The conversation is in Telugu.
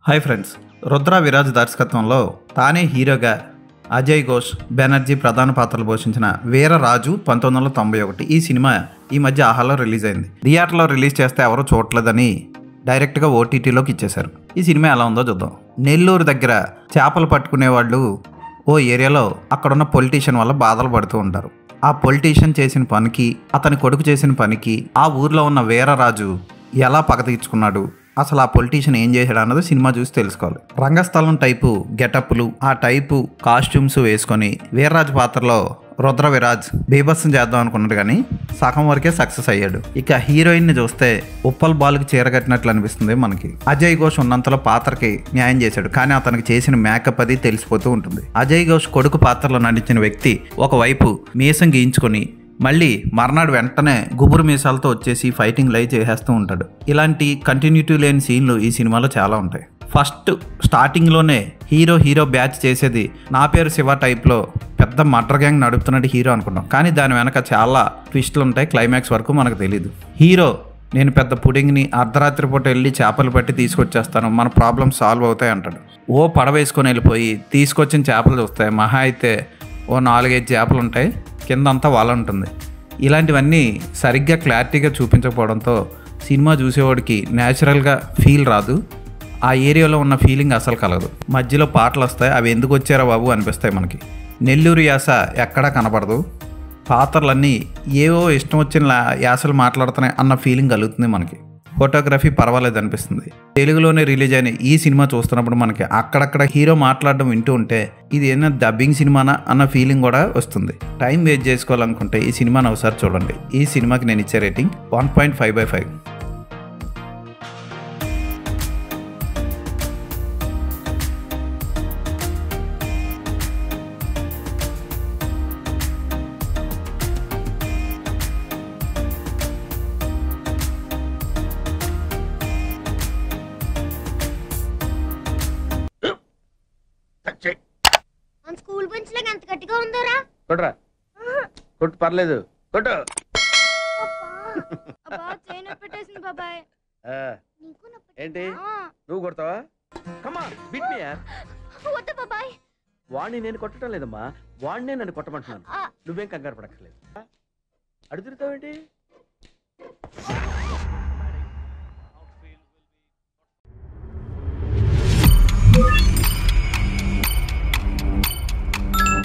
హాయ్ ఫ్రెండ్స్, రుద్ర విరాజ్ దర్శకత్వంలో తానే హీరోగా అజయ్ ఘోష్ బెనర్జీ ప్రధాన పాత్రలు పోషించిన వీరరాజు 1991 ఈ సినిమా ఈ మధ్య ఆహాలో రిలీజ్ అయింది. థియేటర్లో రిలీజ్ చేస్తే ఎవరూ చూడలేదని డైరెక్ట్గా ఓటీటీలోకి ఇచ్చేశారు. ఈ సినిమా ఎలా ఉందో చూద్దాం. నెల్లూరు దగ్గర చేపలు పట్టుకునే వాళ్ళు ఓ ఏరియాలో అక్కడున్న పొలిటీషియన్ వల్ల బాధలు పడుతూ ఉంటారు. ఆ పొలిటీషియన్ చేసిన పనికి, అతని కొడుకు చేసిన పనికి ఆ ఊర్లో ఉన్న వీరరాజు ఎలా పగ తీర్చుకున్నాడు, అసలు ఆ పొలిటీషియన్ ఏం చేశాడు అన్నది సినిమా చూసి తెలుసుకోవాలి. రంగస్థలం టైపు గెటప్లు, ఆ టైపు కాస్ట్యూమ్స్ వేసుకొని వీర్రాజు పాత్రలో రుద్ర విరాజ్ బీభత్సం చేద్దాం అనుకున్నాడు, కానీ సగం వరకే సక్సెస్ అయ్యాడు. ఇక హీరోయిన్ ని చూస్తే ఉప్పల్ బాలుకి చీరగట్టినట్లు అనిపిస్తుంది మనకి. అజయ్ ఘోష్ ఉన్నంతలో పాత్రకి న్యాయం చేశాడు, కానీ అతనికి చేసిన మేకప్ అది తెలిసిపోతూ ఉంటుంది. అజయ్ ఘోష్ కొడుకు పాత్రలో నటించిన వ్యక్తి ఒకవైపు మీసం గీయించుకొని మళ్ళీ మర్నాడు వెంటనే గుబురు మీసాలతో వచ్చేసి ఫైటింగ్ లైవ్ చేసేస్తూ ఉంటాడు. ఇలాంటి కంటిన్యూటీ లేని సీన్లు ఈ సినిమాలో చాలా ఉంటాయి. ఫస్ట్ స్టార్టింగ్లోనే హీరో బ్యాచ్ చేసేది నా పేరు శివ టైప్లో పెద్ద మర్డర్ గ్యాంగ్ నడుపుతున్నట్టు హీరో అనుకున్నాం, కానీ దాని వెనక చాలా ట్విస్టులు ఉంటాయి. క్లైమాక్స్ వరకు మనకు తెలీదు. హీరో నేను పెద్ద పుడింగ్ని అర్ధరాత్రి పూట వెళ్ళి చేపలు పట్టి తీసుకొచ్చేస్తాను, మన ప్రాబ్లమ్ సాల్వ్ అవుతాయి అంటాడు. ఓ పడవేసుకొని వెళ్ళిపోయి తీసుకొచ్చిన చేపలు చూస్తాయి. మహా అయితే ఓ 4-5 చేపలు ఉంటాయి, కింద అంతా వాళ్ళ ఉంటుంది. ఇలాంటివన్నీ సరిగ్గా క్లారిటీగా చూపించకపోవడంతో సినిమా చూసేవాడికి న్యాచురల్గా ఫీల్ రాదు. ఆ ఏరియాలో ఉన్న ఫీలింగ్ అసలు కలగదు. మధ్యలో పాటలు వస్తాయి, అవి ఎందుకు వచ్చారా బాబు అనిపిస్తాయి మనకి. నెల్లూరు యాస ఎక్కడా కనపడదు. పాత్రలన్నీ ఏవో ఇష్టం వచ్చిన యాసలు మాట్లాడుతున్నాయి అన్న ఫీలింగ్ కలుగుతుంది మనకి. ఫోటోగ్రఫీ పర్వాలేదు అనిపిస్తుంది. తెలుగులోనే రిలీజ్ అయిన ఈ సినిమా చూస్తున్నప్పుడు మనకి అక్కడక్కడ హీరో మాట్లాడడం వింటూ ఉంటే ఇది ఏదైనా డబ్బింగ్ సినిమానా అన్న ఫీలింగ్ కూడా వస్తుంది. టైం వేస్ట్ చేసుకోవాలనుకుంటే ఈ సినిమాని ఒకసారి చూడండి. ఈ సినిమాకి నేను ఇచ్చే రేటింగ్ 1.5/5. స్కూల్ బెంచ్ లాగా ఎంత గట్టిగా ఉందోరా? కొట్రా, కొట్టు, పర్లేదు, కొట్టు. అబ్బా చైన్ పెట్టేసింది బాబాయ్. ఏంటి నువ్వు కొడతావా? కమా బీట్ మీ యార్. వద్దు బాబాయ్. వాణ్ణి నేను కొట్టడం లేదమ్మా, వాణ్ణే నన్ను కొట్టమంటున్నాను. నువ్వేం కంగారు పడక్కర్లేదు. అడుగుతావేంటి?